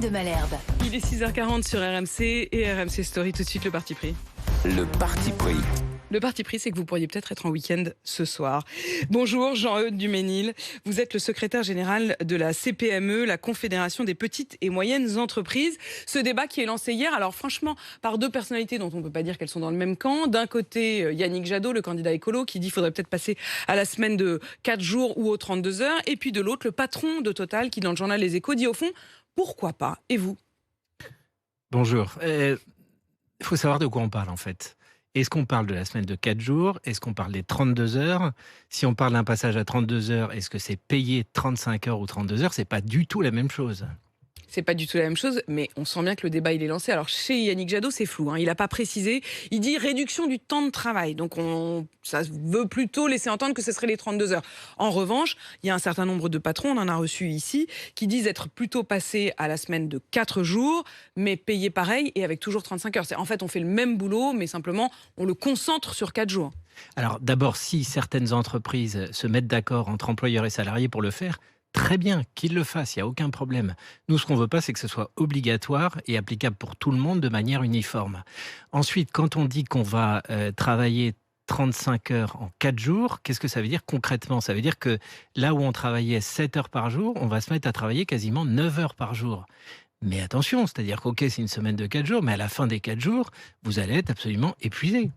de Malherbe. Il est 6h40 sur RMC et RMC Story. Tout de suite, le parti pris. Le parti pris. Le parti pris, c'est que vous pourriez peut-être être en week-end ce soir. Bonjour Jean-Eudes Duménil. Vous êtes le secrétaire général de la CPME, la Confédération des petites et moyennes entreprises. Ce débat qui est lancé hier, alors franchement, par deux personnalités dont on ne peut pas dire qu'elles sont dans le même camp. D'un côté, Yannick Jadot, le candidat écolo, qui dit qu'il faudrait peut-être passer à la semaine de 4 jours ou aux 32 heures. Et puis de l'autre, le patron de Total, qui dans le journal Les Échos dit au fond, pourquoi pas? Et vous? Bonjour. Il faut savoir de quoi on parle en fait. Est-ce qu'on parle de la semaine de 4 jours? Est-ce qu'on parle des 32 heures? Si on parle d'un passage à 32 heures, est-ce que c'est payé 35 heures ou 32 heures? C'est pas du tout la même chose. C'est pas du tout la même chose, mais on sent bien que le débat il est lancé. Alors chez Yannick Jadot, c'est flou, il n'a pas précisé. Il dit réduction du temps de travail. Donc ça veut plutôt laisser entendre que ce serait les 32 heures. En revanche, il y a un certain nombre de patrons, on en a reçu ici, qui disent être plutôt passés à la semaine de 4 jours, mais payés pareil et avec toujours 35 heures. En fait, on fait le même boulot, mais simplement, on le concentre sur 4 jours. Alors d'abord, si certaines entreprises se mettent d'accord entre employeurs et salariés pour le faire, très bien, qu'ils le fassent, il n'y a aucun problème. Nous, ce qu'on ne veut pas, c'est que ce soit obligatoire et applicable pour tout le monde de manière uniforme. Ensuite, quand on dit qu'on va travailler 35 heures en 4 jours, qu'est-ce que ça veut dire concrètement? Ça veut dire que là où on travaillait 7 heures par jour, on va se mettre à travailler quasiment 9 heures par jour. Mais attention, c'est-à-dire qu'ok, c'est une semaine de 4 jours, mais à la fin des 4 jours, vous allez être absolument épuisé.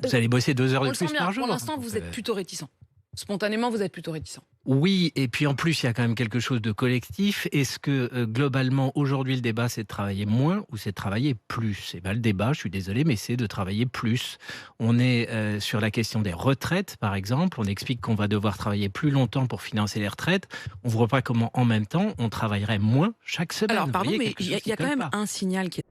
Vous allez bosser 2 heures de plus par jour. Pour l'instant, vous êtes plutôt réticent. Spontanément, vous êtes plutôt réticent. Oui, et puis en plus, il y a quand même quelque chose de collectif. Est-ce que globalement, aujourd'hui, le débat, c'est de travailler moins ou c'est de travailler plus? Et bien, le débat, je suis désolé, mais c'est de travailler plus. On est sur la question des retraites, par exemple. On explique qu'on va devoir travailler plus longtemps pour financer les retraites. On ne voit pas comment, en même temps, on travaillerait moins chaque semaine. Alors, pardon, mais il y a quand même pas. un signal qui est